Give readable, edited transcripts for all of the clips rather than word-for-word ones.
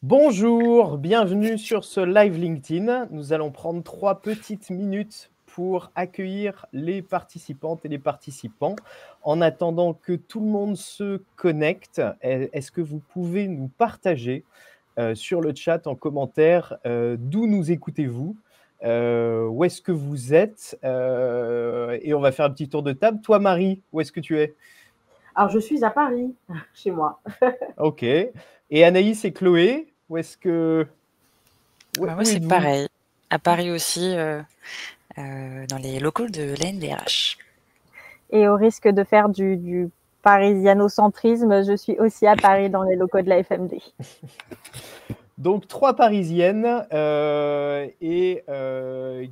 Bonjour, bienvenue sur ce live LinkedIn. Nous allons prendre 3 petites minutes pour accueillir les participantes et les participants. En attendant que tout le monde se connecte, est-ce que vous pouvez nous partager, sur le chat en commentaire, d'où nous écoutez-vous? Où est-ce que vous êtes? Et on va faire un petit tour de table. Toi Marie, où est-ce que tu es? Alors, je suis à Paris, chez moi. OK. Et Anaïs et Chloé, où est-ce que où Bah, moi, où c'est êtes-vous? pareil. À Paris aussi, dans les locaux de l'ANDRH. Et au risque de faire du parisianocentrisme, je suis aussi à Paris dans les locaux de la FMD. Donc 3 Parisiennes, et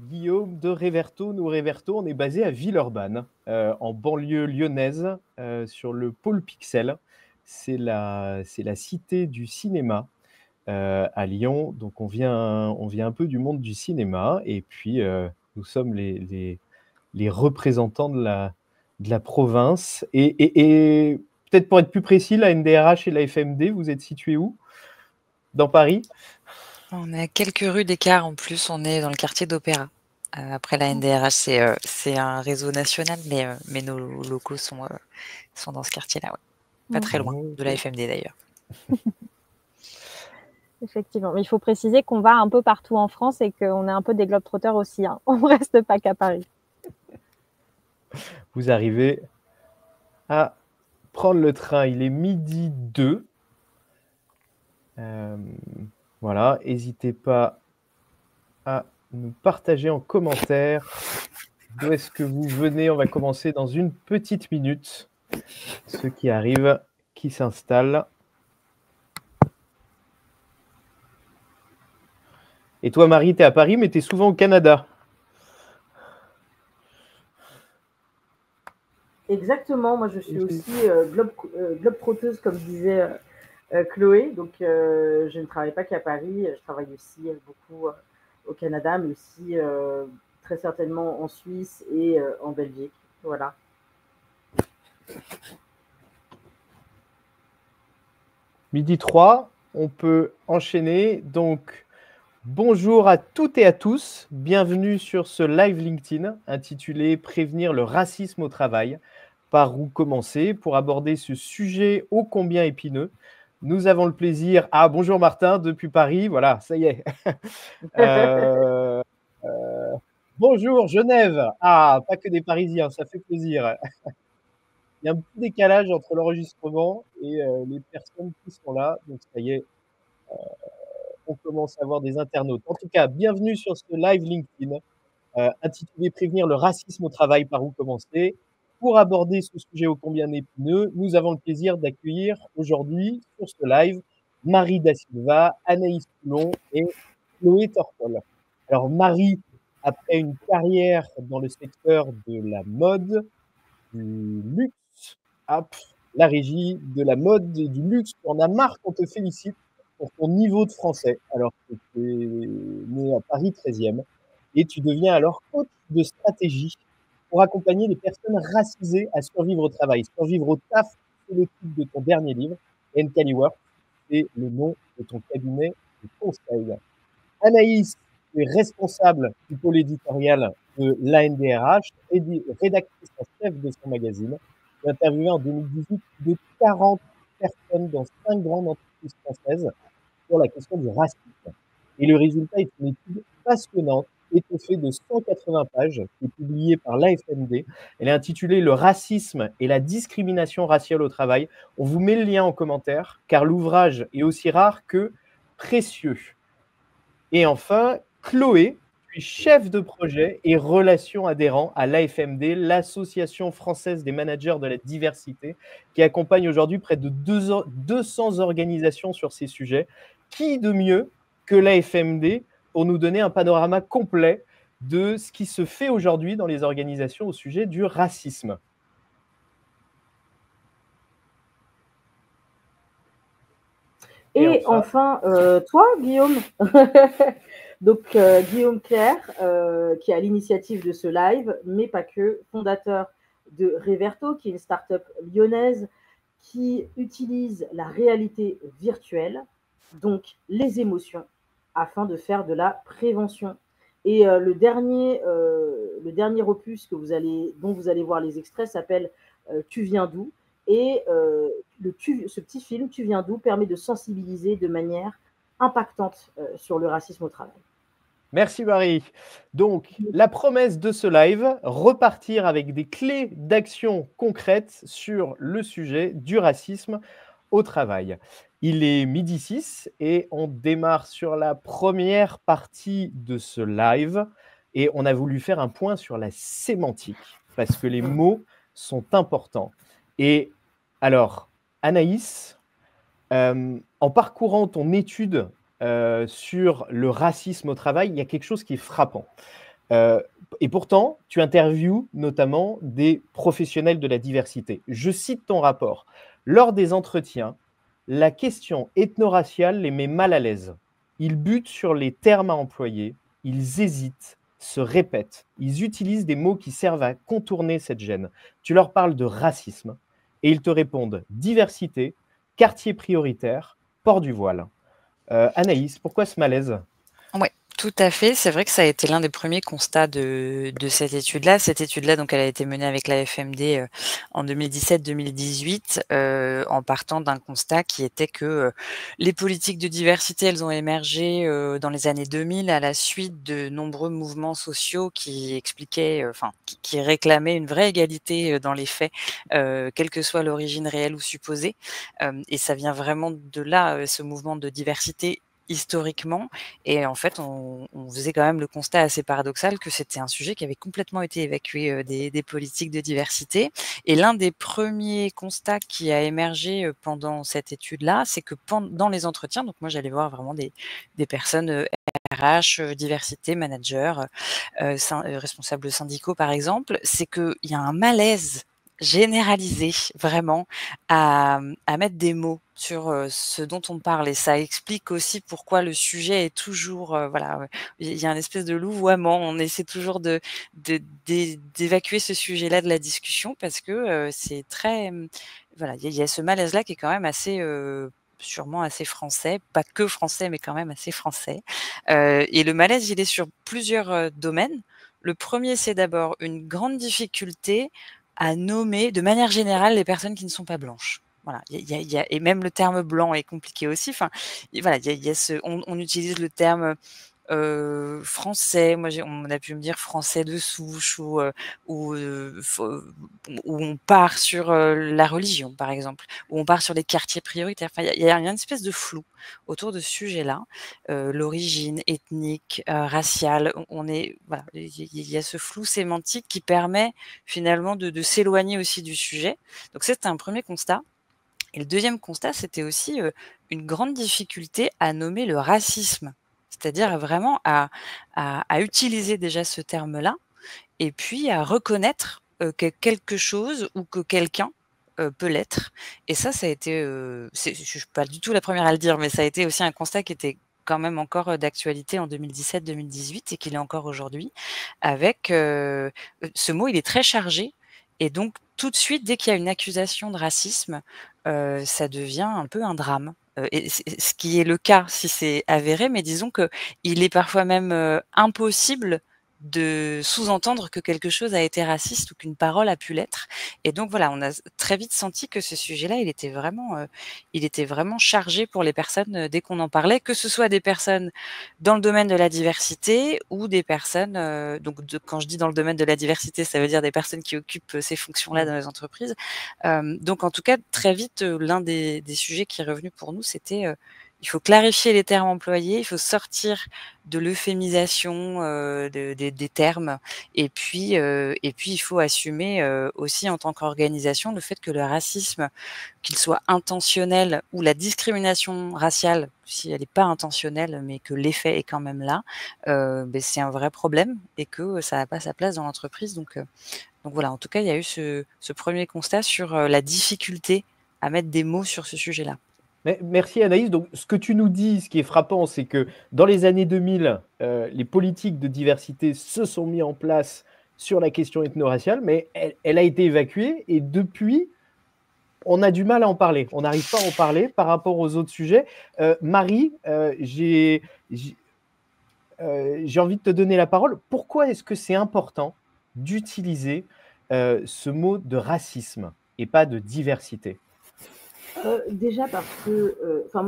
Guillaume de Réverto. Nous, Réverto, on est basé à Villeurbanne, en banlieue lyonnaise, sur le pôle Pixel. C'est la cité du cinéma, à Lyon. Donc on vient un peu du monde du cinéma et puis, nous sommes les représentants de la province et peut-être pour être plus précis, la NDRH et la FMD, vous êtes situés où? Dans Paris? On est à quelques rues d'écart en plus, on est dans le quartier d'Opéra. Après la NDRH, c'est un réseau national, mais nos locaux sont dans ce quartier-là, ouais. Pas très loin de la OK. FMD d'ailleurs. Effectivement, mais il faut préciser qu'on va un peu partout en France et qu'on est un peu des globetrotters aussi, hein. On ne reste pas qu'à Paris. Vous arrivez à prendre le train, il est 12h02. Voilà, n'hésitez pas à nous partager en commentaire d'où est-ce que vous venez. On va commencer dans une petite minute. Ceux qui arrivent, qui s'installent. Et toi Marie, tu es à Paris, mais tu es souvent au Canada. Exactement, moi je suis aussi globe-trotteuse, comme disait Chloé. Donc je ne travaille pas qu'à Paris, je travaille aussi beaucoup au Canada, mais aussi très certainement en Suisse et en Belgique. Voilà. Midi 3, on peut enchaîner. Donc, bonjour à toutes et à tous. Bienvenue sur ce live LinkedIn intitulé Prévenir le racisme au travail. Par où commencer pour aborder ce sujet ô combien épineux. Nous avons le plaisir. Ah, bonjour Martin depuis Paris. Voilà, ça y est. Bonjour Genève. Ah, pas que des Parisiens, ça fait plaisir. Il y a un petit décalage entre l'enregistrement et les personnes qui sont là. Donc, ça y est, on commence à avoir des internautes. En tout cas, bienvenue sur ce live LinkedIn intitulé Prévenir le racisme au travail, par où commencer. Pour aborder ce sujet ô combien épineux, nous avons le plaisir d'accueillir aujourd'hui sur ce live Marie Da Silva, Anaïs Coulon et Chloé Tortol. Alors Marie, après une carrière dans le secteur de la mode, du luxe, la régie de la mode et du luxe, tu en as marre qu'on te félicite pour ton niveau de français, alors que tu es né à Paris 13e. Et tu deviens alors coach de stratégie pour accompagner les personnes racisées à survivre au travail. Survivre au taf, c'est le titre de ton dernier livre. Uncanny Work, c'est le nom de ton cabinet de conseil. Anaïs est responsable du pôle éditorial de l'ANDRH et rédactrice en chef de son magazine. Elle a interviewé en 2018 plus de 40 personnes dans 5 grandes entreprises françaises sur la question du racisme. Et le résultat est une étude passionnante, étoffée de 180 pages, qui est publiée par l'AFMD. Elle est intitulée Le racisme et la discrimination raciale au travail. On vous met le lien en commentaire, car l'ouvrage est aussi rare que précieux. Et enfin, Chloé, tu es chef de projet et relations adhérents à l'AFMD, l'Association française des managers de la diversité, qui accompagne aujourd'hui près de 200 organisations sur ces sujets. Qui de mieux que l'AFMD pour nous donner un panorama complet de ce qui se fait aujourd'hui dans les organisations au sujet du racisme? Et enfin, toi, Guillaume, donc Guillaume Clerc, qui est à l'initiative de ce live, mais pas que, fondateur de Réverto, qui est une start-up lyonnaise qui utilise la réalité virtuelle donc les émotions, afin de faire de la prévention. Et le dernier opus dont vous allez voir les extraits s'appelle Tu viens d'où? Et ce petit film, Tu viens d'où, permet de sensibiliser de manière impactante sur le racisme au travail. Merci Marie. Donc, la promesse de ce live, repartir avec des clés d'action concrètes sur le sujet du racisme au travail. Il est 12h06 et on démarre sur la première partie de ce live et on a voulu faire un point sur la sémantique parce que les mots sont importants. Et alors, Anaïs, en parcourant ton étude sur le racisme au travail, il y a quelque chose qui est frappant. Et pourtant, tu interviews notamment des professionnels de la diversité. Je cite ton rapport. Lors des entretiens, la question ethno-raciale les met mal à l'aise. Ils butent sur les termes à employer, ils hésitent, se répètent, ils utilisent des mots qui servent à contourner cette gêne. Tu leur parles de racisme et ils te répondent diversité, quartier prioritaire, port du voile. Anaïs, pourquoi ce malaise? Oui, tout à fait. C'est vrai que ça a été l'un des premiers constats de cette étude-là. Cette étude-là, donc, elle a été menée avec la FMD en 2017-2018, en partant d'un constat qui était que les politiques de diversité, elles ont émergé dans les années 2000 à la suite de nombreux mouvements sociaux qui expliquaient, qui réclamaient une vraie égalité dans les faits, quelle que soit l'origine réelle ou supposée. Et ça vient vraiment de là, ce mouvement de diversité historiquement. Et en fait, on faisait quand même le constat assez paradoxal que c'était un sujet qui avait complètement été évacué des politiques de diversité. Et l'un des premiers constats qui a émergé pendant cette étude-là, c'est que dans les entretiens, donc moi j'allais voir vraiment des personnes RH, diversité, managers, responsables syndicaux par exemple, c'est qu'il y a un malaise généralisé vraiment à mettre des mots sur ce dont on parle, et ça explique aussi pourquoi le sujet est toujours il y a une espèce de louvoiement. On essaie toujours d'évacuer ce sujet-là de la discussion parce que c'est très il y a ce malaise-là qui est quand même assez sûrement assez français, pas que français, mais quand même assez français. Et le malaise, il est sur plusieurs domaines. Le premier, c'est d'abord une grande difficulté à nommer de manière générale les personnes qui ne sont pas blanches. Voilà, et même le terme blanc est compliqué aussi. Enfin, voilà, on utilise le terme français. Moi, on a pu me dire français de souche ou on part sur la religion, par exemple, ou on part sur les quartiers prioritaires. Enfin, il y a une espèce de flou autour de ce sujet-là. L'origine ethnique, raciale, voilà, il y a ce flou sémantique qui permet finalement de s'éloigner aussi du sujet. Donc, c'est un premier constat. Et le deuxième constat, c'était aussi une grande difficulté à nommer le racisme. C'est-à-dire vraiment à utiliser déjà ce terme-là et puis à reconnaître que quelque chose ou que quelqu'un peut l'être. Et ça a été, je suis pas du tout la première à le dire, mais ça a été aussi un constat qui était quand même encore d'actualité en 2017-2018 et qu'il est encore aujourd'hui avec ce mot, il est très chargé et donc tout de suite, dès qu'il y a une accusation de racisme, ça devient un peu un drame. Et ce qui est le cas si c'est avéré, mais disons qu'il est parfois même impossible de sous-entendre que quelque chose a été raciste ou qu'une parole a pu l'être. Et donc voilà, on a très vite senti que ce sujet-là, il était vraiment chargé pour les personnes dès qu'on en parlait, que ce soit des personnes dans le domaine de la diversité ou des personnes, quand je dis dans le domaine de la diversité, ça veut dire des personnes qui occupent ces fonctions-là dans les entreprises. Donc en tout cas, très vite, l'un des sujets qui est revenu pour nous, c'était il faut clarifier les termes employés, il faut sortir de l'euphémisation des termes, et puis il faut assumer aussi en tant qu'organisation le fait que le racisme, qu'il soit intentionnel ou la discrimination raciale, si elle n'est pas intentionnelle, mais que l'effet est quand même là, c'est un vrai problème et que ça n'a pas sa place dans l'entreprise. Donc voilà, en tout cas, il y a eu ce premier constat sur la difficulté à mettre des mots sur ce sujet-là. Merci Anaïs. Donc, ce que tu nous dis, ce qui est frappant, c'est que dans les années 2000, les politiques de diversité se sont mises en place sur la question ethno-raciale, mais elle a été évacuée et depuis, on a du mal à en parler. On n'arrive pas à en parler par rapport aux autres sujets. Marie, j'ai envie de te donner la parole. Pourquoi est-ce que c'est important d'utiliser ce mot de racisme et pas de diversité? Déjà parce que,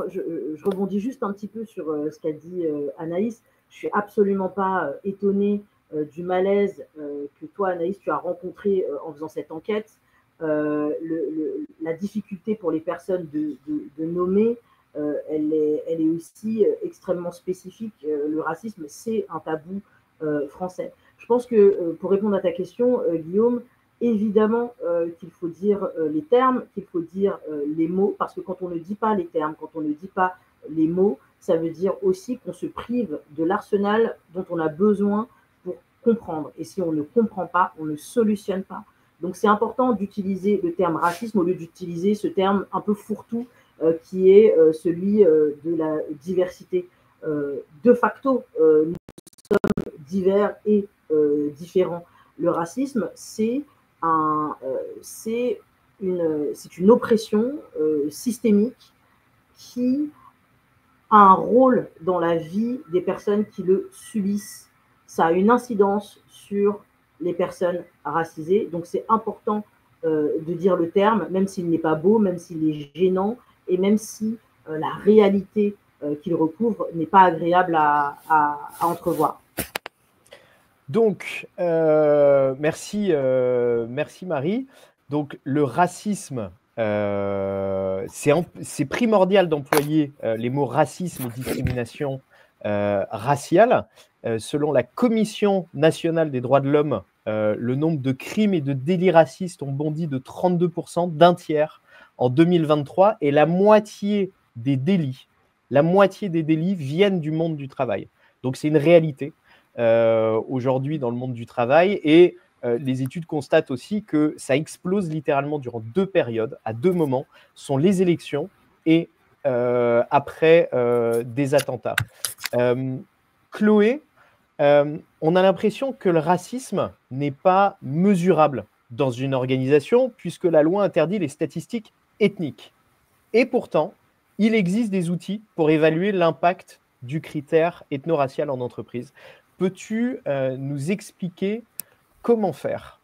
je rebondis juste un petit peu sur ce qu'a dit Anaïs. Je suis absolument pas étonnée du malaise que toi, Anaïs, tu as rencontré en faisant cette enquête. La difficulté pour les personnes de nommer, elle est aussi extrêmement spécifique. Le racisme, c'est un tabou français. Je pense que pour répondre à ta question, Guillaume, évidemment qu'il faut dire les termes, qu'il faut dire les mots, parce que quand on ne dit pas les termes, quand on ne dit pas les mots, ça veut dire aussi qu'on se prive de l'arsenal dont on a besoin pour comprendre. Et si on ne comprend pas, on ne solutionne pas. Donc c'est important d'utiliser le terme racisme au lieu d'utiliser ce terme un peu fourre-tout qui est celui de la diversité. De facto, nous sommes divers et différents. Le racisme, c'est une oppression systémique qui a un rôle dans la vie des personnes qui le subissent. Ça a une incidence sur les personnes racisées. Donc c'est important de dire le terme, même s'il n'est pas beau, même s'il est gênant, et même si la réalité qu'il recouvre n'est pas agréable à entrevoir. Donc, merci Marie. Donc, le racisme, c'est primordial d'employer les mots racisme et discrimination raciale. Selon la Commission nationale des droits de l'homme, le nombre de crimes et de délits racistes ont bondi de 32%, d'un tiers en 2023, et la moitié des délits viennent du monde du travail. Donc, c'est une réalité. Aujourd'hui dans le monde du travail, et les études constatent aussi que ça explose littéralement durant deux périodes, à deux moments, sont les élections et après des attentats. Chloé, on a l'impression que le racisme n'est pas mesurable dans une organisation puisque la loi interdit les statistiques ethniques. Et pourtant, il existe des outils pour évaluer l'impact du critère ethno-racial en entreprise. Peux-tu nous expliquer comment faire?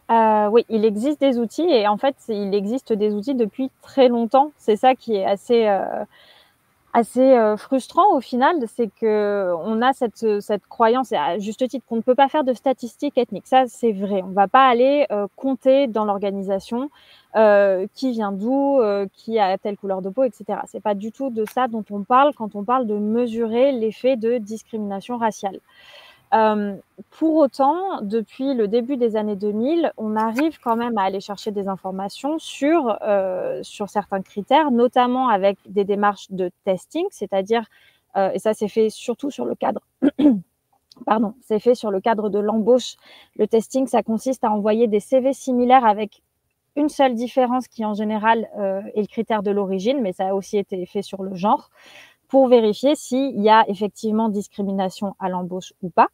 Oui, il existe des outils, et en fait, il existe des outils depuis très longtemps. C'est ça qui est assez frustrant au final, c'est qu'on a cette croyance, et à juste titre, qu'on ne peut pas faire de statistiques ethniques. Ça, c'est vrai. On ne va pas aller compter dans l'organisation qui vient d'où, qui a telle couleur de peau, etc. Ce n'est pas du tout de ça dont on parle quand on parle de mesurer l'effet de discrimination raciale. Pour autant, depuis le début des années 2000, on arrive quand même à aller chercher des informations sur certains critères, notamment avec des démarches de testing, c'est-à-dire, et ça c'est fait surtout sur le cadre, c'est fait sur le cadre de l'embauche. Le testing, ça consiste à envoyer des CV similaires avec une seule différence qui en général est le critère de l'origine, mais ça a aussi été fait sur le genre, pour vérifier s'il y a effectivement discrimination à l'embauche ou pas.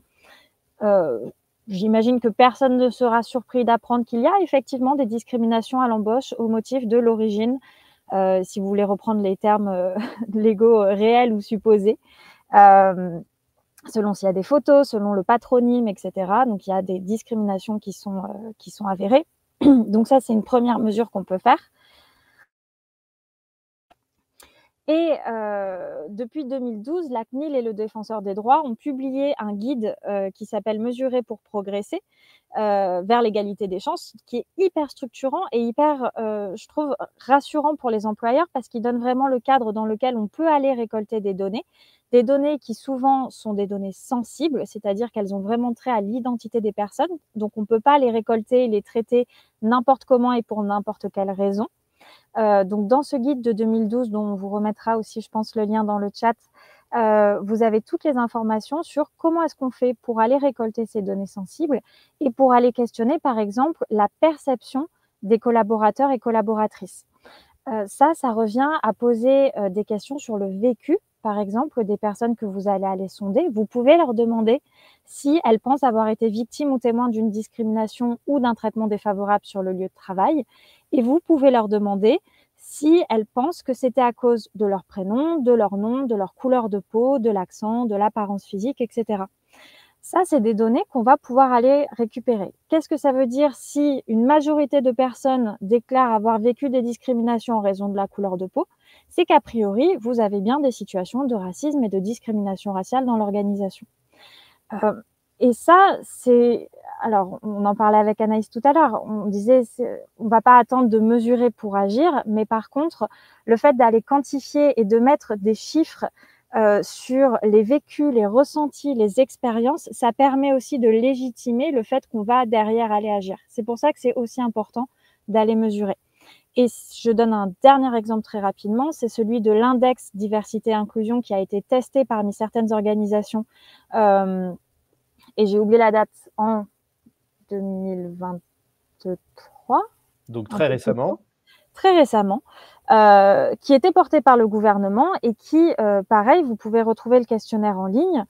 J'imagine que personne ne sera surpris d'apprendre qu'il y a effectivement des discriminations à l'embauche au motif de l'origine, si vous voulez reprendre les termes légaux réels ou supposés, selon s'il y a des photos, selon le patronyme, etc. Donc il y a des discriminations qui sont avérées. Donc ça, c'est une première mesure qu'on peut faire. Et depuis 2012, la CNIL et le Défenseur des droits ont publié un guide qui s'appelle « Mesurer pour progresser » vers l'égalité des chances, qui est hyper structurant et hyper, je trouve, rassurant pour les employeurs, parce qu'il donne vraiment le cadre dans lequel on peut aller récolter des données qui souvent sont des données sensibles, c'est-à-dire qu'elles ont vraiment trait à l'identité des personnes. Donc on ne peut pas les récolter et les traiter n'importe comment et pour n'importe quelle raison. Donc dans ce guide de 2012, dont on vous remettra aussi, je pense, le lien dans le chat, vous avez toutes les informations sur comment est-ce qu'on fait pour aller récolter ces données sensibles et pour aller questionner, par exemple, la perception des collaborateurs et collaboratrices. Ça revient à poser des questions sur le vécu par exemple, des personnes que vous allez aller sonder, vous pouvez leur demander si elles pensent avoir été victimes ou témoins d'une discrimination ou d'un traitement défavorable sur le lieu de travail. Et vous pouvez leur demander si elles pensent que c'était à cause de leur prénom, de leur nom, de leur couleur de peau, de l'accent, de l'apparence physique, etc. Ça, c'est des données qu'on va pouvoir aller récupérer. Qu'est-ce que ça veut dire si une majorité de personnes déclarent avoir vécu des discriminations en raison de la couleur de peau? C'est qu'a priori, vous avez bien des situations de racisme et de discrimination raciale dans l'organisation. Et ça, c'est... Alors, on en parlait avec Anaïs tout à l'heure, on disait on ne va pas attendre de mesurer pour agir, mais par contre, le fait d'aller quantifier et de mettre des chiffres sur les vécus, les ressentis, les expériences, ça permet aussi de légitimer le fait qu'on va derrière aller agir. C'est pour ça que c'est aussi important d'aller mesurer. Et je donne un dernier exemple très rapidement, c'est celui de l'index diversité et inclusion qui a été testé parmi certaines organisations, et j'ai oublié la date, en 2023. Donc très récemment. Très récemment, qui était porté par le gouvernement et qui, pareil, vous pouvez retrouver le questionnaire en ligne,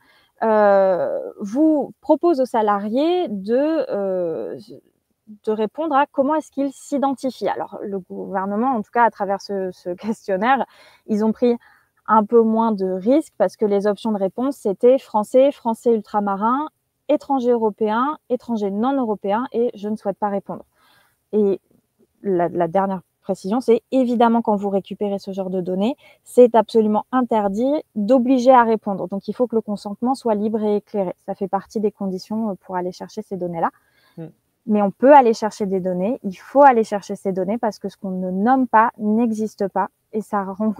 vous propose aux salariés de répondre à comment est-ce qu'ils s'identifient. Alors, le gouvernement, en tout cas, à travers ce questionnaire, ils ont pris un peu moins de risques parce que les options de réponse, c'était français, français ultramarin, étranger européen, étranger non européen et je ne souhaite pas répondre. Et la dernière précision, c'est évidemment quand vous récupérez ce genre de données, c'est absolument interdit d'obliger à répondre. Donc, il faut que le consentement soit libre et éclairé. Ça fait partie des conditions pour aller chercher ces données-là. Mais on peut aller chercher des données, il faut aller chercher ces données parce que ce qu'on ne nomme pas n'existe pas et ça rend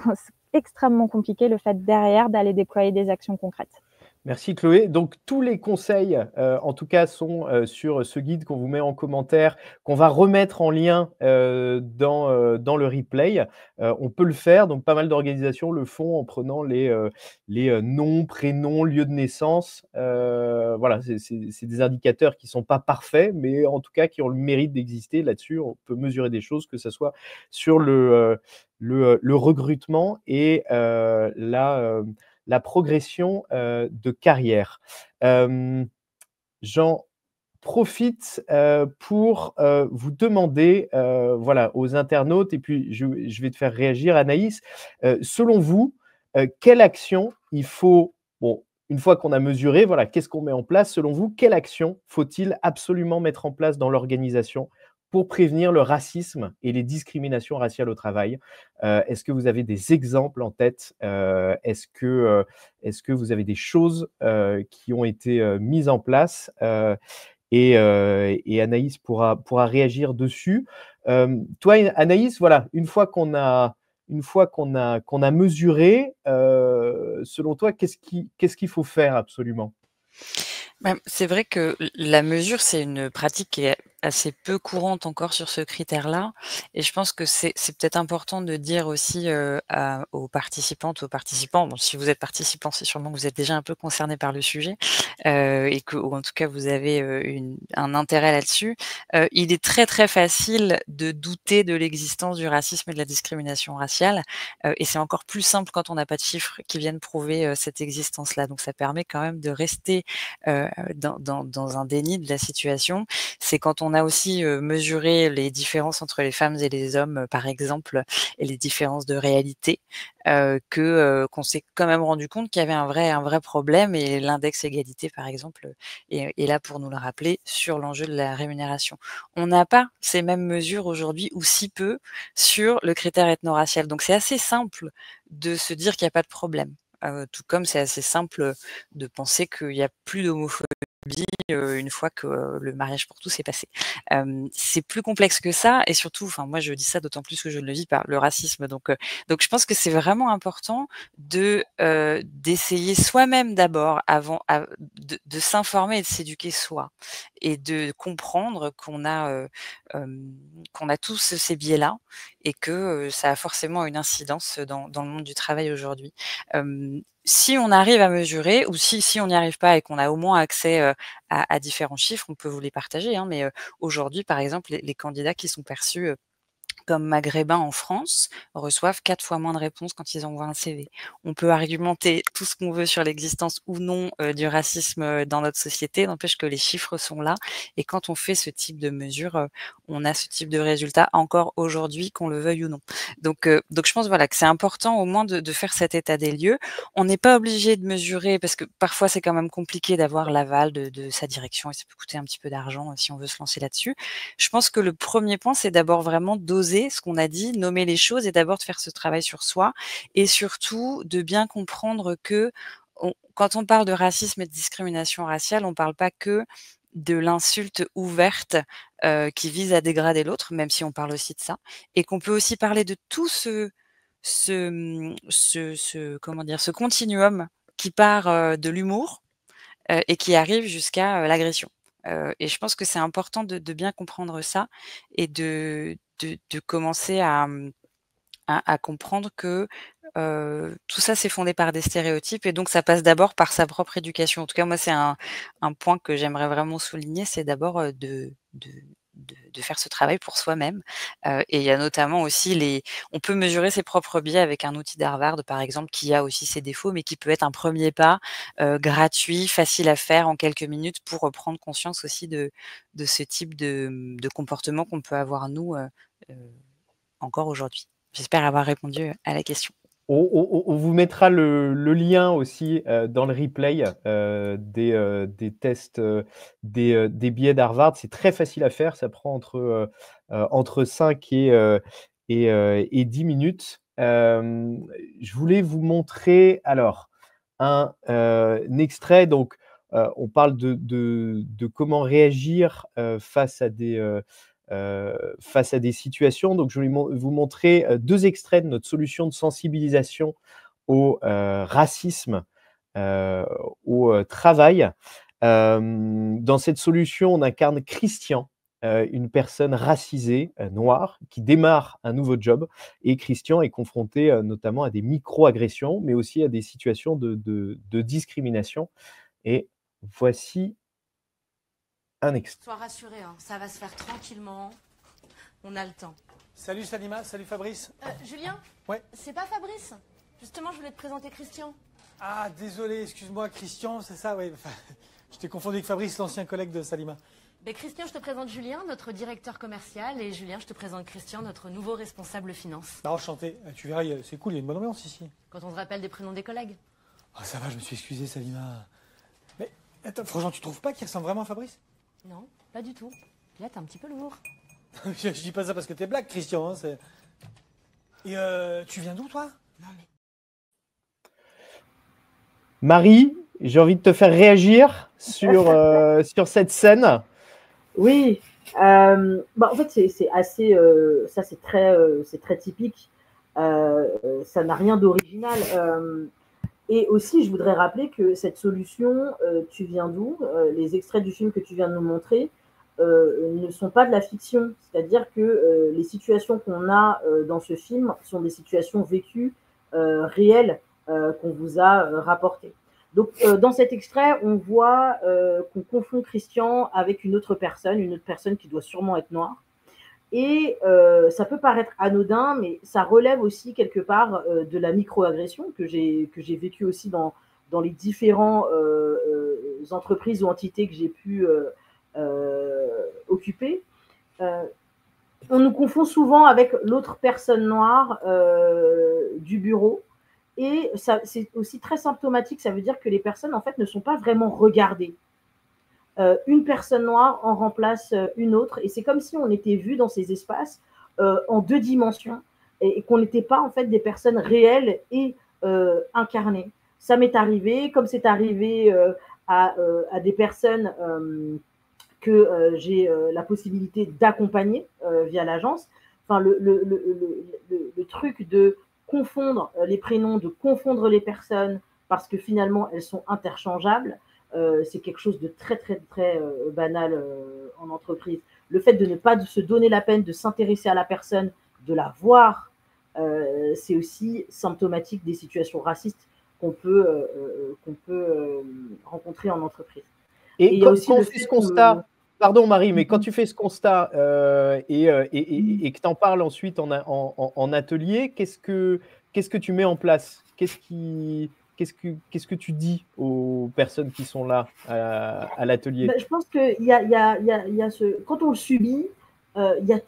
extrêmement compliqué le fait derrière d'aller déployer des actions concrètes. Merci Chloé. Donc tous les conseils, en tout cas, sont sur ce guide qu'on vous met en commentaire, qu'on va remettre en lien dans le replay. On peut le faire, donc pas mal d'organisations le font en prenant les noms, prénoms, lieux de naissance. Voilà, c'est des indicateurs qui ne sont pas parfaits, mais en tout cas qui ont le mérite d'exister. Là-dessus, on peut mesurer des choses, que ce soit sur le recrutement et la progression de carrière. J'en profite pour vous demander, voilà, aux internautes, et puis je vais te faire réagir, Anaïs. Selon vous, quelle action il faut, bon, une fois qu'on a mesuré, voilà, qu'est-ce qu'on met en place? Selon vous, quelle action faut-il absolument mettre en place dans l'organisation pour prévenir le racisme et les discriminations raciales au travail? Est-ce que vous avez des exemples en tête? Est-ce que vous avez des choses qui ont été mises en place? Et Anaïs pourra réagir dessus. Toi, Anaïs, voilà, une fois qu'on a mesuré, selon toi, qu'est-ce qu'il faut faire absolument? C'est vrai que la mesure, c'est une pratique qui est assez peu courante encore sur ce critère-là et je pense que c'est peut-être important de dire aussi, aux participantes, aux participants, bon, si vous êtes participant, c'est sûrement que vous êtes déjà un peu concernés par le sujet, et que ou en tout cas vous avez, un intérêt là-dessus. Il est très, très facile de douter de l'existence du racisme et de la discrimination raciale, et c'est encore plus simple quand on n'a pas de chiffres qui viennent prouver, cette existence-là. Donc ça permet quand même de rester, dans un déni de la situation. C'est quand on a aussi mesuré les différences entre les femmes et les hommes, par exemple, et les différences de réalité, qu'on s'est quand même rendu compte qu'il y avait un vrai problème et l'index égalité, par exemple, est là pour nous le rappeler sur l'enjeu de la rémunération. On n'a pas ces mêmes mesures aujourd'hui ou si peu sur le critère ethno-racial. Donc c'est assez simple de se dire qu'il y a pas de problème. Tout comme c'est assez simple de penser qu'il y a plus d'homophobie une fois que le mariage pour tous est passé. C'est plus complexe que ça et surtout, enfin moi je dis ça d'autant plus que je le vis par le racisme. Donc je pense que c'est vraiment important d'essayer soi-même d'abord avant de s'informer et de s'éduquer soi et de comprendre qu'on a tous ces biais-là et que ça a forcément une incidence dans le monde du travail aujourd'hui. Si on arrive à mesurer ou si on n'y arrive pas et qu'on a au moins accès à différents chiffres, on peut vous les partager, hein, mais aujourd'hui, par exemple, les candidats qui sont perçus comme maghrébins en France reçoivent 4 fois moins de réponses quand ils envoient un CV. On peut argumenter tout ce qu'on veut sur l'existence ou non du racisme dans notre société, n'empêche que les chiffres sont là et quand on fait ce type de mesures, on a ce type de résultat encore aujourd'hui, qu'on le veuille ou non. Donc je pense voilà que c'est important au moins de faire cet état des lieux. On n'est pas obligé de mesurer parce que parfois c'est quand même compliqué d'avoir l'aval de sa direction et ça peut coûter un petit peu d'argent si on veut se lancer là-dessus. Je pense que le premier point, c'est d'abord vraiment d'oser ce qu'on a dit, nommer les choses et d'abord de faire ce travail sur soi et surtout de bien comprendre que quand on parle de racisme et de discrimination raciale, on ne parle pas que de l'insulte ouverte qui vise à dégrader l'autre, même si on parle aussi de ça, et qu'on peut aussi parler de tout ce comment dire, ce continuum qui part de l'humour et qui arrive jusqu'à l'agression. Et je pense que c'est important de bien comprendre ça et de commencer à comprendre que tout ça, c'est fondé par des stéréotypes et donc ça passe d'abord par sa propre éducation. En tout cas, moi, c'est un point que j'aimerais vraiment souligner, c'est d'abord de faire ce travail pour soi-même. Et il y a notamment aussi on peut mesurer ses propres biais avec un outil d'Harvard, par exemple, qui a aussi ses défauts, mais qui peut être un premier pas gratuit, facile à faire en quelques minutes pour prendre conscience aussi de ce type de comportement qu'on peut avoir, nous, encore aujourd'hui. J'espère avoir répondu à la question. On vous mettra le lien aussi dans le replay des tests, des billets d'Harvard. C'est très facile à faire, ça prend entre 5 et 10 minutes. Je voulais vous montrer alors un extrait. Donc, on parle de comment réagir face à des situations. Donc, je vais vous montrer 2 extraits de notre solution de sensibilisation au racisme au travail. Dans cette solution, on incarne Christian, une personne racisée, noire, qui démarre un nouveau job. Et Christian est confronté notamment à des micro-agressions, mais aussi à des situations de discrimination. Et voici un extrait. Sois rassuré, hein, ça va se faire tranquillement. On a le temps. Salut Salima, salut Fabrice. Julien? Ouais. C'est pas Fabrice? Justement, je voulais te présenter Christian. Ah, désolé, excuse-moi, Christian, c'est ça, oui. Enfin, je t'ai confondu avec Fabrice, l'ancien collègue de Salima. Ben, Christian, je te présente Julien, notre directeur commercial, et Julien, je te présente Christian, notre nouveau responsable finance. Bah, enchanté. Tu verras, c'est cool, il y a une bonne ambiance ici. Quand on te rappelle des prénoms des collègues. Oh, ça va, je me suis excusé, Salima. Mais, attends, franchement, tu trouves pas qu'il ressemble vraiment à Fabrice? Non, pas du tout. Puis là, t'es un petit peu lourd. je dis pas ça parce que t'es blague, Christian. Hein, et tu viens d'où, toi? Non, mais... Marie, j'ai envie de te faire réagir sur cette scène. Oui, en fait, c'est assez, ça c'est très typique. Ça n'a rien d'original. Et aussi, je voudrais rappeler que cette solution, tu viens d'où? Les extraits du film que tu viens de nous montrer ne sont pas de la fiction. C'est-à-dire que les situations qu'on a dans ce film sont des situations vécues, réelles, qu'on vous a rapportées. Donc, dans cet extrait, on voit qu'on confond Christian avec une autre personne qui doit sûrement être noire. Et ça peut paraître anodin, mais ça relève aussi quelque part de la microagression que j'ai vécue aussi dans les différentes entreprises ou entités que j'ai pu occuper. On nous confond souvent avec l'autre personne noire du bureau. Et c'est aussi très symptomatique, ça veut dire que les personnes, en fait, ne sont pas vraiment regardées. Une personne noire en remplace une autre, et c'est comme si on était vu dans ces espaces en 2 dimensions, et qu'on n'était pas, en fait, des personnes réelles et incarnées. Ça m'est arrivé, comme c'est arrivé à des personnes que j'ai la possibilité d'accompagner via l'agence. Enfin, le truc de confondre les prénoms, de confondre les personnes, parce que finalement, elles sont interchangeables, c'est quelque chose de très, très, très banal en entreprise. Le fait de ne pas se donner la peine de s'intéresser à la personne, de la voir, c'est aussi symptomatique des situations racistes qu'on peut rencontrer en entreprise. Et il y a aussi quand on fait ce constat, pardon Marie, mais quand tu fais ce constat et que tu en parles ensuite en atelier, qu'est-ce que tu mets en place? Qu'est-ce que tu dis aux personnes qui sont là à l'atelier? Je pense qu'il y a quand on le subit, il y a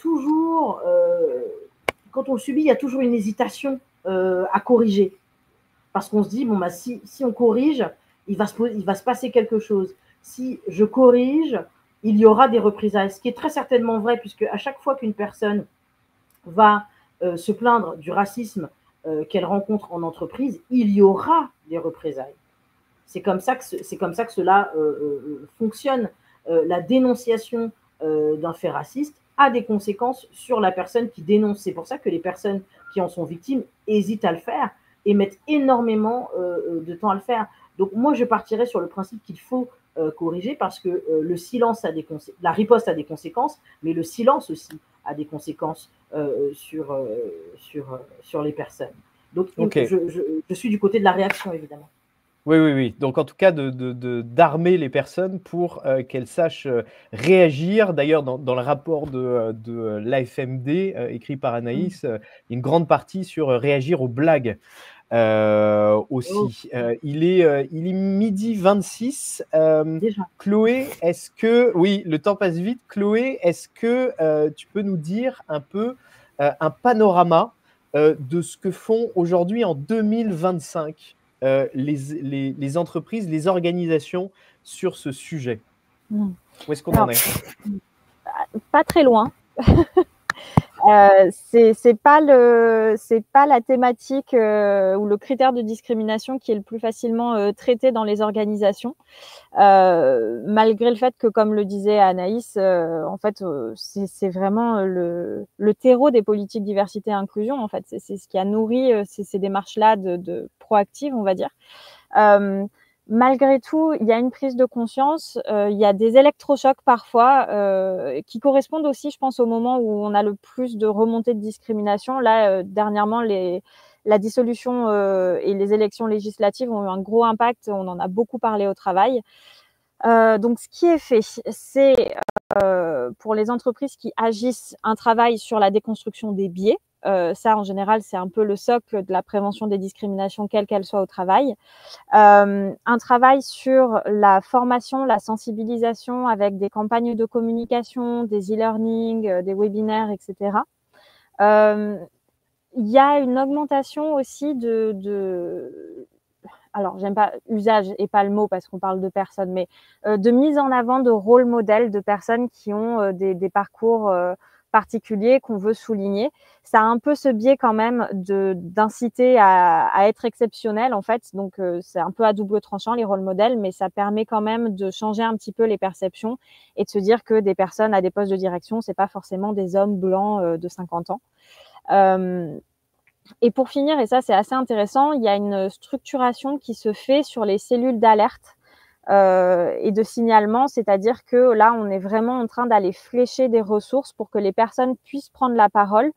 toujours une hésitation à corriger. Parce qu'on se dit, bon, bah, si on corrige, il va se passer quelque chose. Si je corrige, il y aura des représailles. Ce qui est très certainement vrai, puisque à chaque fois qu'une personne va se plaindre du racisme qu'elle rencontre en entreprise, il y aura des représailles. C'est comme ça que cela fonctionne. La dénonciation d'un fait raciste a des conséquences sur la personne qui dénonce. C'est pour ça que les personnes qui en sont victimes hésitent à le faire et mettent énormément de temps à le faire. Donc moi, je partirais sur le principe qu'il faut corriger parce que le silence a la riposte a des conséquences, mais le silence aussi a des conséquences sur les personnes. Donc Okay. je suis du côté de la réaction, évidemment. Oui. Donc, en tout cas, d'armer les personnes pour qu'elles sachent réagir. D'ailleurs, dans le rapport de l'AFMD, écrit par Anaïs, il y a une grande partie sur réagir aux blagues aussi. Il est 12h26. Déjà. Chloé, est-ce que... Oui, le temps passe vite. Chloé, est-ce que tu peux nous dire un peu un panorama de ce que font aujourd'hui en 2025 les entreprises, les organisations sur ce sujet? Où est-ce qu'on en est? Pas très loin. C'est pas la thématique ou le critère de discrimination qui est le plus facilement traité dans les organisations, malgré le fait que, comme le disait Anaïs, en fait, c'est vraiment le terreau des politiques diversité et inclusion. En fait, c'est ce qui a nourri ces démarches-là de proactives, on va dire. Malgré tout, il y a une prise de conscience, il y a des électrochocs parfois qui correspondent aussi, je pense, au moment où on a le plus de remontées de discrimination. Là, dernièrement, la dissolution et les élections législatives ont eu un gros impact. On en a beaucoup parlé au travail. Donc, ce qui est fait, c'est pour les entreprises qui agissent un travail sur la déconstruction des biais. Ça, en général, c'est un peu le socle de la prévention des discriminations, quelles qu'elles soient au travail. Un travail sur la formation, la sensibilisation avec des campagnes de communication, des e-learning, des webinaires, etc. Il y a une augmentation aussi alors, j'aime pas usage et pas le mot parce qu'on parle de personnes, mais de mise en avant de rôle modèle de personnes qui ont des parcours particuliers qu'on veut souligner. Ça a un peu ce biais quand même d'inciter à être exceptionnel, en fait. Donc, c'est un peu à double tranchant, les rôles modèles, mais ça permet quand même de changer un petit peu les perceptions et de se dire que des personnes à des postes de direction, c'est pas forcément des hommes blancs de 50 ans. Et pour finir, et ça c'est assez intéressant, il y a une structuration qui se fait sur les cellules d'alerte et de signalement, c'est-à-dire que là, on est vraiment en train d'aller flécher des ressources pour que les personnes puissent prendre la parole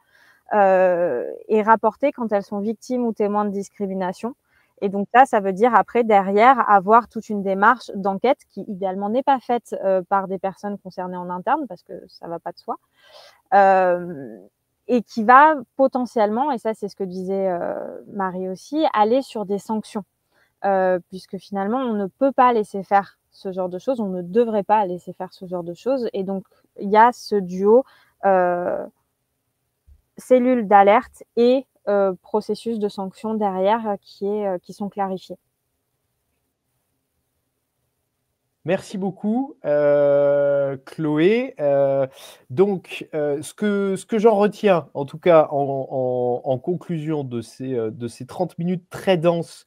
et rapporter quand elles sont victimes ou témoins de discrimination. Et donc ça veut dire après, derrière, avoir toute une démarche d'enquête qui, idéalement, n'est pas faite par des personnes concernées en interne, parce que ça ne va pas de soi. Et qui va potentiellement, et ça c'est ce que disait Marie aussi, aller sur des sanctions. Puisque finalement, on ne peut pas laisser faire ce genre de choses, on ne devrait pas laisser faire ce genre de choses. Et donc, il y a ce duo cellules d'alerte et processus de sanctions derrière qui sont clarifiés. Merci beaucoup, Chloé. Donc, ce que j'en retiens, en tout cas en conclusion de ces 30 minutes très denses,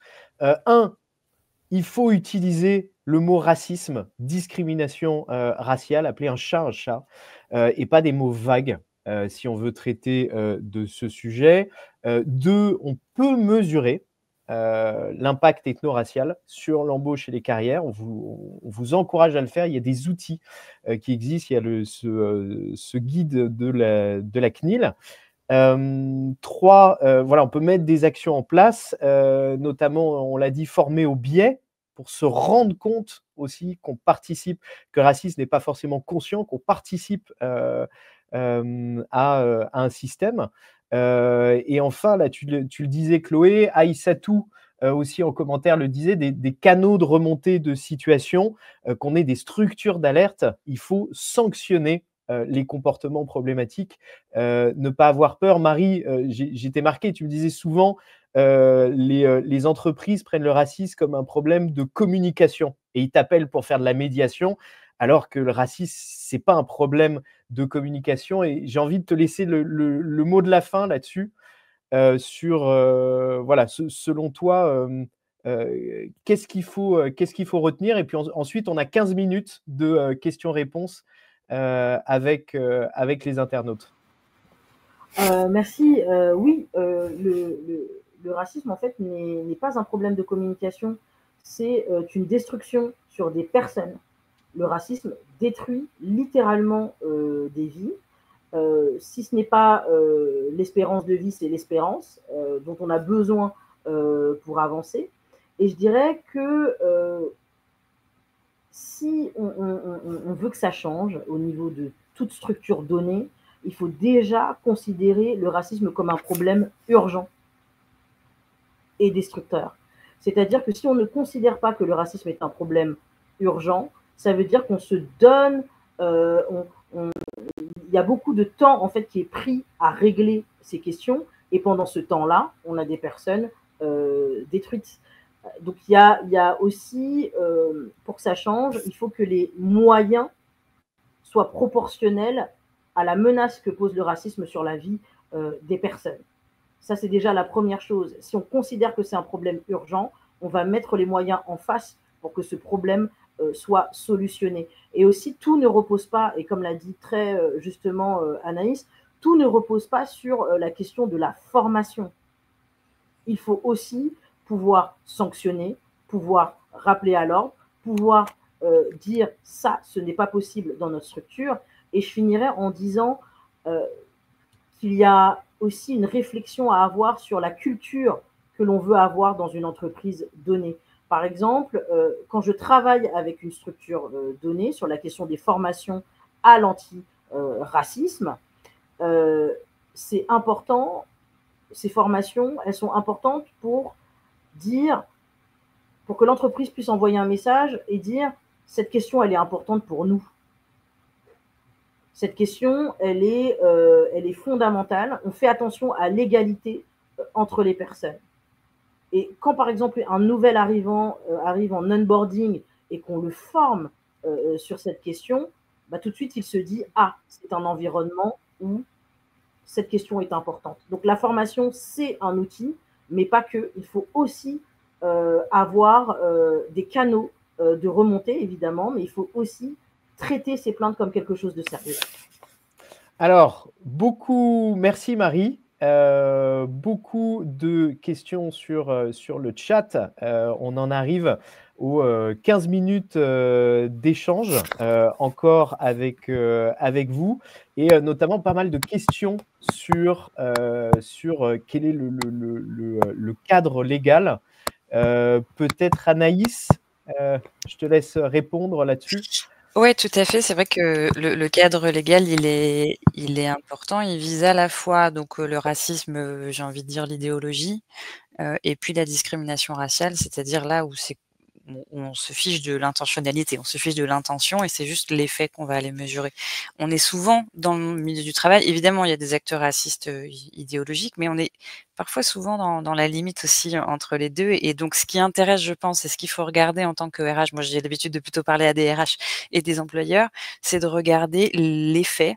il faut utiliser le mot racisme, discrimination raciale, appeler un chat, et pas des mots vagues si on veut traiter de ce sujet. 2, on peut mesurer l'impact ethno-racial sur l'embauche et les carrières. On vous encourage à le faire. Il y a des outils qui existent. Il y a ce guide de la CNIL. 3, voilà, on peut mettre des actions en place, notamment, on l'a dit, former au biais. pour se rendre compte aussi qu'on participe, que le racisme n'est pas forcément conscient, qu'on participe à un système. Et enfin, là, tu le disais, Chloé, Aïssatou aussi en commentaire le disait, des canaux de remontée de situation, qu'on ait des structures d'alerte. Il faut sanctionner les comportements problématiques, ne pas avoir peur. Marie, j'étais marqué, tu me disais souvent, les entreprises prennent le racisme comme un problème de communication et ils t'appellent pour faire de la médiation, alors que le racisme, c'est pas un problème de communication. Et j'ai envie de te laisser le mot de la fin là-dessus, sur voilà, selon toi, qu'est-ce qu'il faut retenir? Et puis ensuite, on a 15 minutes de questions-réponses avec les internautes. Merci. Oui, le racisme, en fait, n'est pas un problème de communication, c'est une destruction sur des personnes. Le racisme détruit littéralement des vies. Si ce n'est pas l'espérance de vie, c'est l'espérance dont on a besoin pour avancer. Et je dirais que si on veut que ça change au niveau de toute structure donnée, il faut déjà considérer le racisme comme un problème urgent et destructeur. C'est-à-dire que si on ne considère pas que le racisme est un problème urgent, ça veut dire qu'on se donne, il y a beaucoup de temps en fait qui est pris à régler ces questions, et pendant ce temps-là, on a des personnes détruites. Donc il y a aussi, pour que ça change, il faut que les moyens soient proportionnels à la menace que pose le racisme sur la vie des personnes. Ça, c'est déjà la première chose. Si on considère que c'est un problème urgent, on va mettre les moyens en face pour que ce problème soit solutionné. Et aussi, tout ne repose pas, et comme l'a dit très justement Anaïs, tout ne repose pas sur la question de la formation. Il faut aussi pouvoir sanctionner, pouvoir rappeler à l'ordre, pouvoir dire ça, ce n'est pas possible dans notre structure. Et je finirai en disant qu'il y a aussi une réflexion à avoir sur la culture que l'on veut avoir dans une entreprise donnée. Par exemple, quand je travaille avec une structure donnée sur la question des formations à l'anti-racisme, c'est important, ces formations, elles sont importantes pour que l'entreprise puisse envoyer un message et dire cette question, elle est importante pour nous. Cette question, elle est fondamentale. On fait attention à l'égalité entre les personnes. Et quand, par exemple, un nouvel arrivant arrive en onboarding et qu'on le forme sur cette question, bah, tout de suite, il se dit « Ah, c'est un environnement où cette question est importante ». Donc, la formation, c'est un outil, mais pas que. Il faut aussi avoir des canaux de remontée, évidemment, mais il faut aussi traiter ces plaintes comme quelque chose de sérieux. Alors, merci Marie. Beaucoup de questions sur le chat. On en arrive aux 15 minutes d'échange encore avec vous, et notamment pas mal de questions sur quel est le cadre légal. Peut-être Anaïs, je te laisse répondre là-dessus. Oui, tout à fait. C'est vrai que le cadre légal, il est important. Il vise à la fois donc le racisme, j'ai envie de dire l'idéologie, et puis la discrimination raciale, c'est-à-dire là où on se fiche de l'intentionnalité, on se fiche de l'intention, et c'est juste l'effet qu'on va aller mesurer. On est souvent dans le milieu du travail, évidemment, il y a des acteurs racistes idéologiques, mais on est parfois souvent dans la limite aussi entre les deux. Et donc, ce qui intéresse, je pense, et ce qu'il faut regarder en tant que RH, moi j'ai l'habitude de plutôt parler à des RH et des employeurs, c'est de regarder l'effet,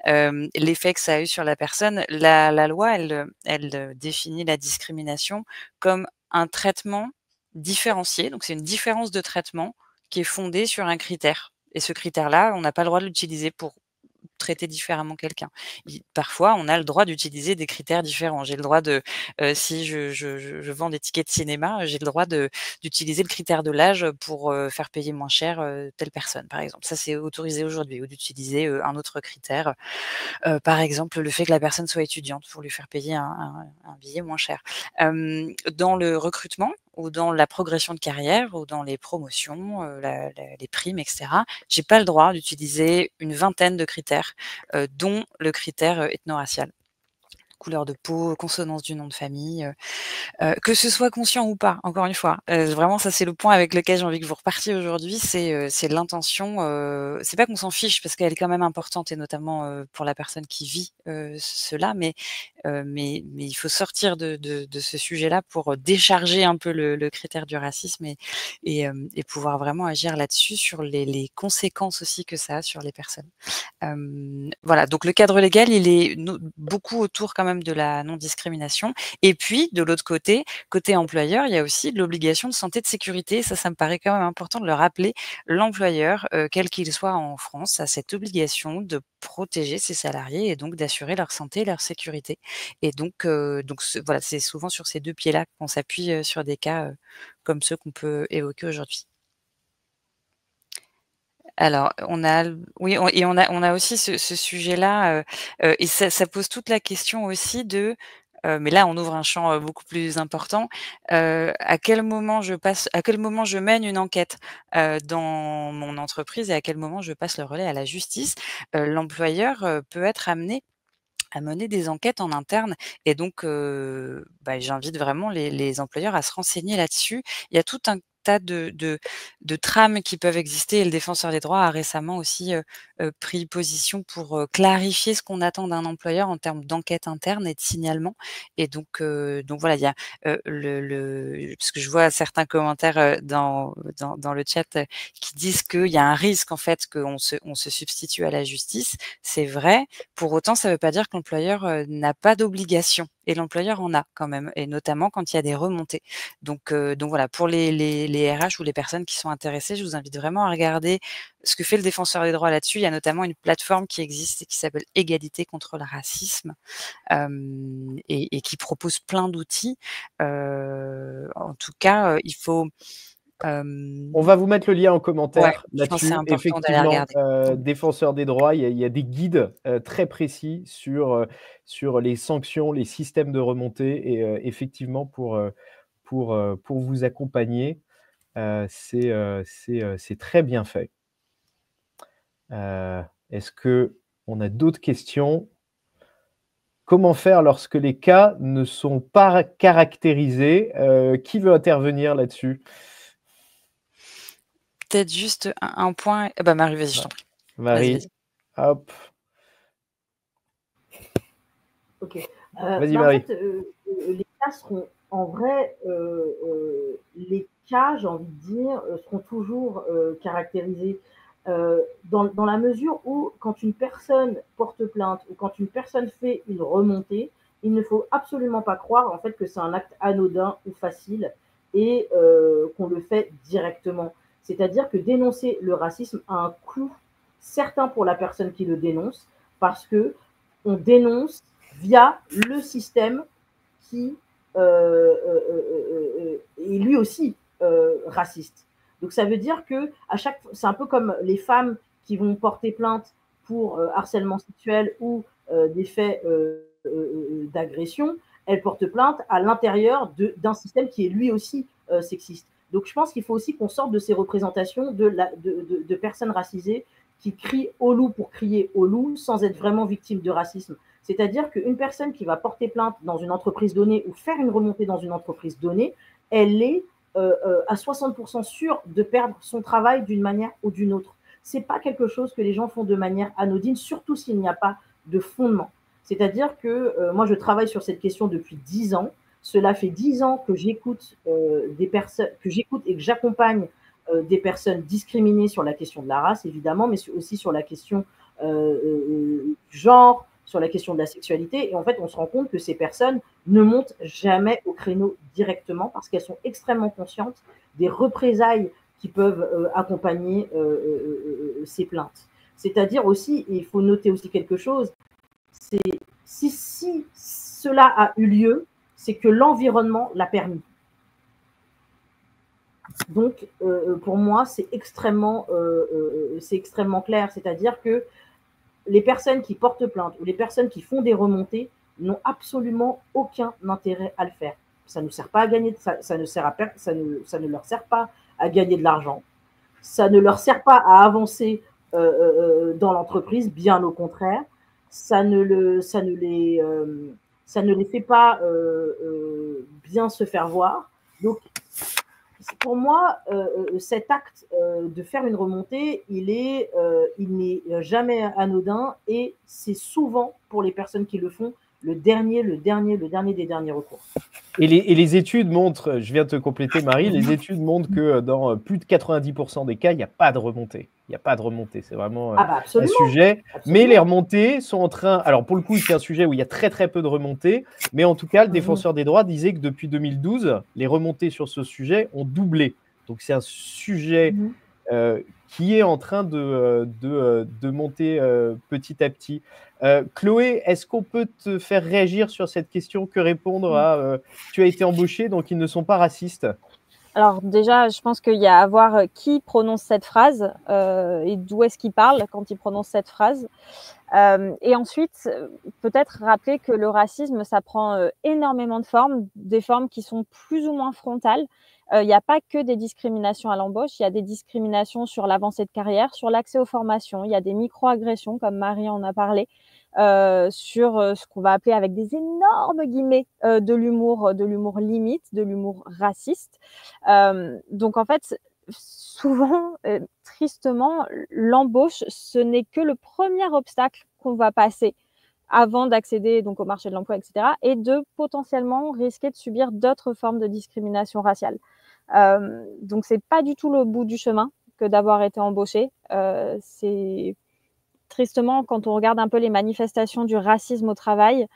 l'effet que ça a eu sur la personne. La loi, elle définit la discrimination comme un traitement différencié, donc c'est une différence de traitement qui est fondée sur un critère. Et ce critère-là, on n'a pas le droit de l'utiliser pour traiter différemment quelqu'un. Parfois, on a le droit d'utiliser des critères différents. J'ai le droit de, si je vends des tickets de cinéma, j'ai le droit d'utiliser le critère de l'âge pour faire payer moins cher telle personne, par exemple. Ça, c'est autorisé aujourd'hui, ou d'utiliser un autre critère. Par exemple, le fait que la personne soit étudiante pour lui faire payer un billet moins cher. Dans le recrutement, ou dans la progression de carrière ou dans les promotions, les primes, etc., j'ai pas le droit d'utiliser une vingtaine de critères, dont le critère ethno-racial. Couleur de peau, consonance du nom de famille, que ce soit conscient ou pas, encore une fois. Vraiment, ça, c'est le point avec lequel j'ai envie que vous repartiez aujourd'hui, c'est l'intention. C'est pas qu'on s'en fiche parce qu'elle est quand même importante et notamment pour la personne qui vit cela, mais il faut sortir de ce sujet-là pour décharger un peu le critère du racisme et pouvoir vraiment agir là-dessus sur les conséquences aussi que ça a sur les personnes. Voilà, donc le cadre légal, il est beaucoup autour quand même de la non-discrimination. Et puis, de l'autre côté employeur, il y a aussi l'obligation de santé de sécurité. Ça me paraît quand même important de le rappeler. L'employeur, quel qu'il soit en France, a cette obligation de protéger ses salariés et donc d'assurer leur santé et leur sécurité. Et donc voilà, c'est souvent sur ces 2 pieds-là qu'on s'appuie, sur des cas, comme ceux qu'on peut évoquer aujourd'hui. Alors, on a aussi ce sujet-là, et ça pose toute la question aussi de, mais là on ouvre un champ, beaucoup plus important, à quel moment je mène une enquête, dans mon entreprise et à quel moment je passe le relais à la justice. L'employeur, peut être amené à mener des enquêtes en interne et donc j'invite vraiment les employeurs à se renseigner là-dessus. Il y a tout un tas de trames qui peuvent exister et le défenseur des droits a récemment aussi, pris position pour, clarifier ce qu'on attend d'un employeur en termes d'enquête interne et de signalement et donc voilà, il y a, le parce que je vois certains commentaires, dans le chat, qui disent qu'il y a un risque en fait qu'on se substitue à la justice. C'est vrai, pour autant, ça ne veut pas dire que l'employeur, n'a pas d'obligation et l'employeur en a quand même et notamment quand il y a des remontées. Donc voilà, pour les RH ou les personnes qui sont intéressées, je vous invite vraiment à regarder ce que fait le défenseur des droits là-dessus. Il y a notamment une plateforme qui existe et qui s'appelle Égalité contre le racisme, et qui propose plein d'outils. En tout cas, il faut, On va vous mettre le lien en ouais, commentaire je pense que c'est là-dessus. important d'aller Effectivement, regarder. défenseur des droits, il y a des guides, très précis sur les sanctions, les systèmes de remontée et effectivement pour vous accompagner, c'est très bien fait. Est-ce qu'on a d'autres questions? Comment faire lorsque les cas ne sont pas caractérisés? Qui veut intervenir là-dessus? Peut-être juste un point. Marie, vas-y, je t'en prie. Vas-y, Marie, hop, Ok. vas-y En Marie. fait, les cas seront en vrai, les cas, j'ai envie de dire, seront toujours caractérisés dans la mesure où quand une personne porte plainte ou quand une personne fait une remontée, il ne faut absolument pas croire en fait que c'est un acte anodin ou facile et qu'on le fait directement. C'est-à-dire que dénoncer le racisme a un coût certain pour la personne qui le dénonce parce que on dénonce via le système qui est lui aussi raciste. Donc ça veut dire que c'est un peu comme les femmes qui vont porter plainte pour harcèlement sexuel ou des faits d'agression, elles portent plainte à l'intérieur d'un système qui est lui aussi sexiste. Donc je pense qu'il faut aussi qu'on sorte de ces représentations de personnes racisées qui crient au loup pour crier au loup sans être vraiment victimes de racisme. C'est-à-dire qu'une personne qui va porter plainte dans une entreprise donnée ou faire une remontée dans une entreprise donnée, elle est à 60% sûre de perdre son travail d'une manière ou d'une autre. Ce n'est pas quelque chose que les gens font de manière anodine, surtout s'il n'y a pas de fondement. C'est-à-dire que moi, je travaille sur cette question depuis 10 ans. Cela fait 10 ans que j'écoute des personnes, que j'écoute et que j'accompagne des personnes discriminées sur la question de la race, évidemment, mais aussi sur la question genre, sur la question de la sexualité. Et en fait, on se rend compte que ces personnes ne montent jamais au créneau directement parce qu'elles sont extrêmement conscientes des représailles qui peuvent accompagner ces plaintes. C'est-à-dire aussi, il faut noter aussi quelque chose, c'est si cela a eu lieu, c'est que l'environnement l'a permis. Donc, pour moi, c'est extrêmement clair. C'est-à-dire que les personnes qui portent plainte ou les personnes qui font des remontées n'ont absolument aucun intérêt à le faire. Ça ne sert pas à gagner, ça ne leur sert pas à gagner de l'argent. Ça ne leur sert pas à avancer dans l'entreprise, bien au contraire. Ça ne les fait pas bien se faire voir. Donc, pour moi, cet acte de faire une remontée, il n'est jamais anodin et c'est souvent, pour les personnes qui le font, le dernier des derniers recours. Et les études montrent, je viens de te compléter Marie, les études montrent que dans plus de 90% des cas, il n'y a pas de remontée. Il n'y a pas de remontée, c'est vraiment un sujet. Absolument. Mais les remontées sont en train… Alors pour le coup, c'est un sujet où il y a très très peu de remontées, mais en tout cas, le défenseur des droits disait que depuis 2012, les remontées sur ce sujet ont doublé. Donc c'est un sujet qui est en train de monter petit à petit. Chloé, est-ce qu'on peut te faire réagir sur cette question? Que répondre à tu as été embauchée, donc ils ne sont pas racistes? Alors déjà, je pense qu'il y a à voir qui prononce cette phrase et d'où est-ce qu'il parle quand il prononce cette phrase. Et ensuite, peut-être rappeler que le racisme, ça prend énormément de formes, des formes qui sont plus ou moins frontales. Il n'y a pas que des discriminations à l'embauche, il y a des discriminations sur l'avancée de carrière, sur l'accès aux formations, il y a des micro-agressions, comme Marie en a parlé, sur ce qu'on va appeler avec des énormes guillemets de l'humour limite, de l'humour raciste. Donc en fait, souvent, tristement, l'embauche, ce n'est que le premier obstacle qu'on va passer avant d'accéder donc au marché de l'emploi, etc., et de potentiellement risquer de subir d'autres formes de discrimination raciale. Donc c'est pas du tout le bout du chemin que d'avoir été embauché. C'est tristement, quand on regarde un peu les manifestations du racisme au travail,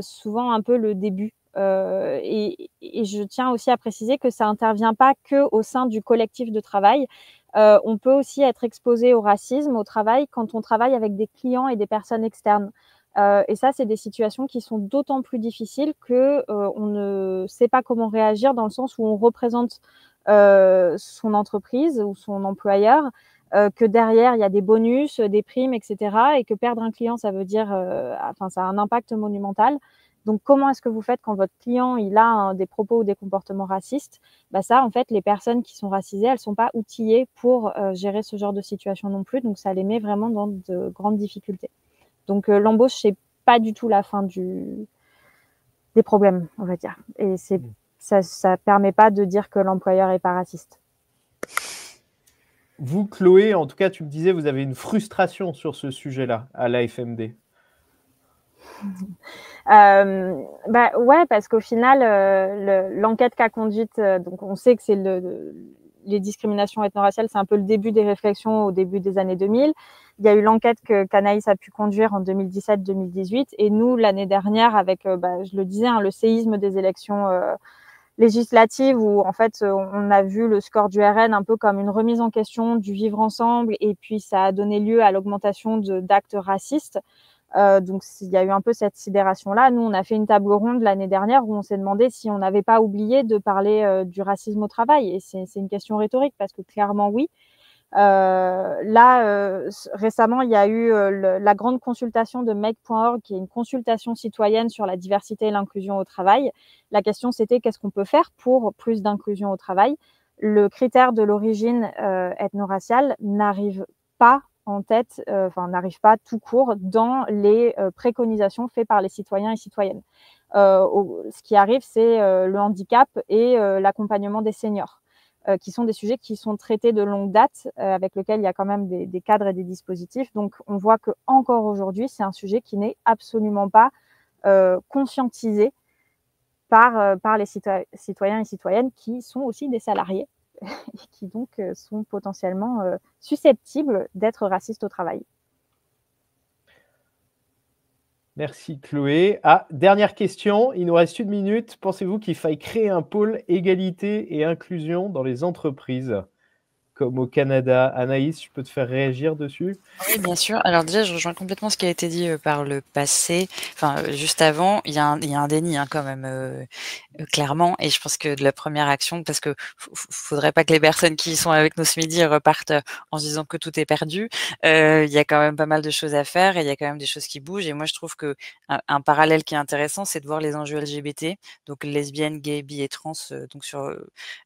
souvent un peu le début. Et je tiens aussi à préciser que ça intervient pas que au sein du collectif de travail. On peut aussi être exposé au racisme au travail quand on travaille avec des clients et des personnes externes. Et ça, c'est des situations qui sont d'autant plus difficiles que on ne sait pas comment réagir, dans le sens où on représente son entreprise ou son employeur, que derrière il y a des bonus, des primes, etc., et que perdre un client, ça veut dire, ça a un impact monumental. Donc, comment est-ce que vous faites quand votre client il a des propos ou des comportements racistes? Ça, en fait, les personnes qui sont racisées, elles sont pas outillées pour gérer ce genre de situation non plus. Donc, ça les met vraiment dans de grandes difficultés. Donc, l'embauche, c'est pas du tout la fin des problèmes, on va dire. Et ça permet pas de dire que l'employeur est pas raciste. Vous, Chloé, en tout cas, tu me disais, vous avez une frustration sur ce sujet-là à l'AFMD. Ouais, parce qu'au final, l'enquête qu'a conduite, donc on sait que c'est les discriminations ethno-raciales, c'est un peu le début des réflexions au début des années 2000. Il y a eu l'enquête qu'Anaïs a pu conduire en 2017-2018, et nous, l'année dernière, avec, je le disais, le séisme des élections législatives, où en fait, on a vu le score du RN un peu comme une remise en question du vivre ensemble, et puis ça a donné lieu à l'augmentation d'actes racistes. Donc, il y a eu un peu cette sidération-là. Nous, on a fait une table ronde l'année dernière où on s'est demandé si on n'avait pas oublié de parler du racisme au travail. Et c'est une question rhétorique, parce que clairement, oui. Récemment, il y a eu la grande consultation de Make.org, qui est une consultation citoyenne sur la diversité et l'inclusion au travail. La question, c'était qu'est-ce qu'on peut faire pour plus d'inclusion au travail? Le critère de l'origine ethno-raciale n'arrive pas en tête, n'arrive pas tout court dans les préconisations faites par les citoyens et citoyennes. Ce qui arrive, c'est le handicap et l'accompagnement des seniors, qui sont des sujets qui sont traités de longue date, avec lesquels il y a quand même des cadres et des dispositifs. Donc, on voit qu'encore aujourd'hui, c'est un sujet qui n'est absolument pas conscientisé par les citoyens et citoyennes, qui sont aussi des salariés et qui donc sont potentiellement susceptibles d'être racistes au travail. Merci Chloé. Dernière question, il nous reste 1 minute. Pensez-vous qu'il faille créer un pôle égalité et inclusion dans les entreprises? comme au Canada. Anaïs, je peux te faire réagir dessus? Oui, bien sûr. Alors déjà, je rejoins complètement ce qui a été dit par le passé. Enfin, juste avant, il y a un déni quand même, clairement. Et je pense que de la première action, parce que faudrait pas que les personnes qui sont avec nous ce midi repartent en se disant que tout est perdu. Il y a quand même pas mal de choses à faire et il y a quand même des choses qui bougent. Et moi, je trouve que un parallèle qui est intéressant, c'est de voir les enjeux LGBT, donc lesbiennes, gays, bi et trans, donc sur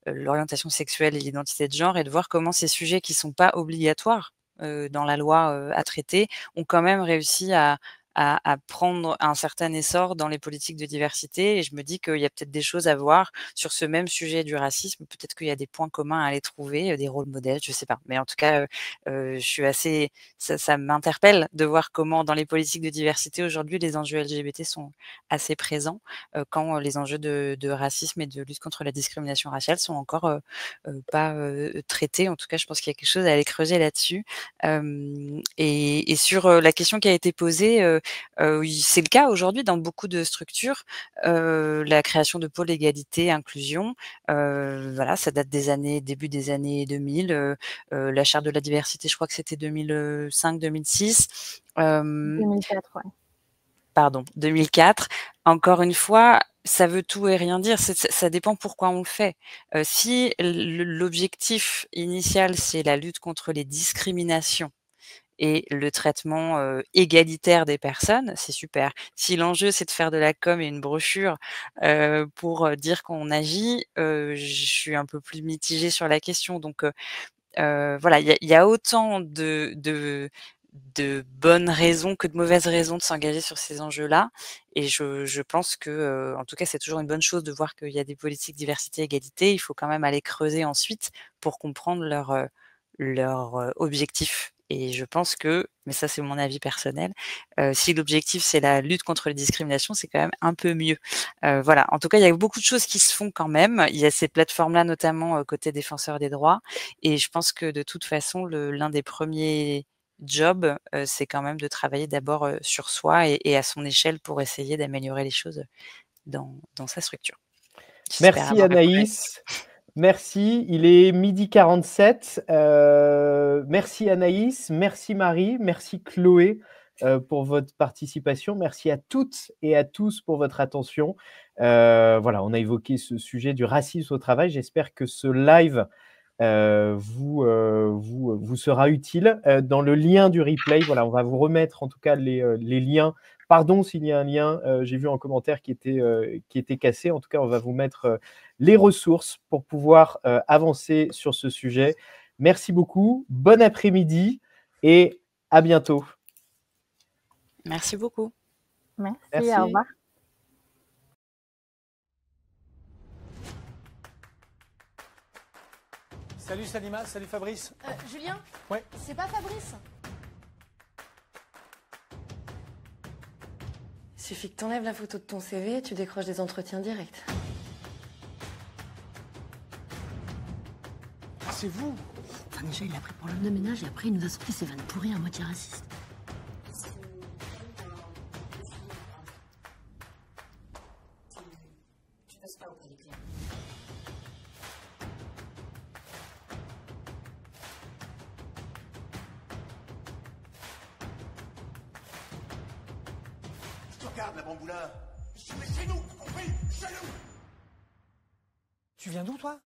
l'orientation sexuelle et l'identité de genre, et de voir comment ces sujets qui sont pas obligatoires dans la loi à traiter, ont quand même réussi à prendre un certain essor dans les politiques de diversité. Et je me dis qu'il y a peut-être des choses à voir sur ce même sujet du racisme. Peut-être qu'il y a des points communs à aller trouver, des rôles modèles, je sais pas. Mais en tout cas, je suis assez, ça m'interpelle de voir comment dans les politiques de diversité aujourd'hui, les enjeux LGBT sont assez présents, quand les enjeux de racisme et de lutte contre la discrimination raciale sont encore pas traités. En tout cas, je pense qu'il y a quelque chose à aller creuser là-dessus. Et sur la question qui a été posée, oui, c'est le cas aujourd'hui dans beaucoup de structures, la création de pôles égalité, inclusion, voilà, ça date début des années 2000, la charte de la diversité, je crois que c'était 2005-2006. 2004, ouais. Pardon, 2004. Encore une fois, ça veut tout et rien dire. Ça dépend pourquoi on le fait. Si l'objectif initial, c'est la lutte contre les discriminations et le traitement égalitaire des personnes, c'est super. Si l'enjeu, c'est de faire de la com et une brochure pour dire qu'on agit, je suis un peu plus mitigée sur la question. Donc voilà, il y a autant de bonnes raisons que de mauvaises raisons de s'engager sur ces enjeux-là. Et je pense que, en tout cas, c'est toujours une bonne chose de voir qu'il y a des politiques diversité, égalité. Il faut quand même aller creuser ensuite pour comprendre leur objectif. Et je pense que, mais ça c'est mon avis personnel, si l'objectif c'est la lutte contre les discriminations, c'est quand même un peu mieux. Voilà, en tout cas, il y a beaucoup de choses qui se font quand même. Il y a ces plateformes-là, notamment côté défenseurs des droits. Et je pense que de toute façon, l'un des premiers jobs, c'est quand même de travailler d'abord sur soi et à son échelle pour essayer d'améliorer les choses dans sa structure. Merci Anaïs. Merci, il est 12h47. Merci Anaïs, merci Marie, merci Chloé pour votre participation. Merci à toutes et à tous pour votre attention. Voilà, on a évoqué ce sujet du racisme au travail. J'espère que ce live vous sera utile. Dans le lien du replay, voilà, on va vous remettre en tout cas les liens. Pardon s'il y a un lien, j'ai vu en commentaire qui était cassé. En tout cas, on va vous mettre les ressources pour pouvoir avancer sur ce sujet. Merci beaucoup, bon après-midi et à bientôt. Merci beaucoup. Merci. Au revoir. Salut Salima, salut Fabrice. Julien? Ouais. C'est pas Fabrice? Il suffit que t'enlèves la photo de ton CV et tu décroches des entretiens directs. Ah, c'est vous? Enfin, déjà, il a pris pour l'homme de ménage et après, il nous a sorti ses vannes pourries à moitié racistes. Tu passes pas auprès des clients. Regarde la bamboula. Je suis chez nous, compris? Chez nous. Tu viens d'où toi?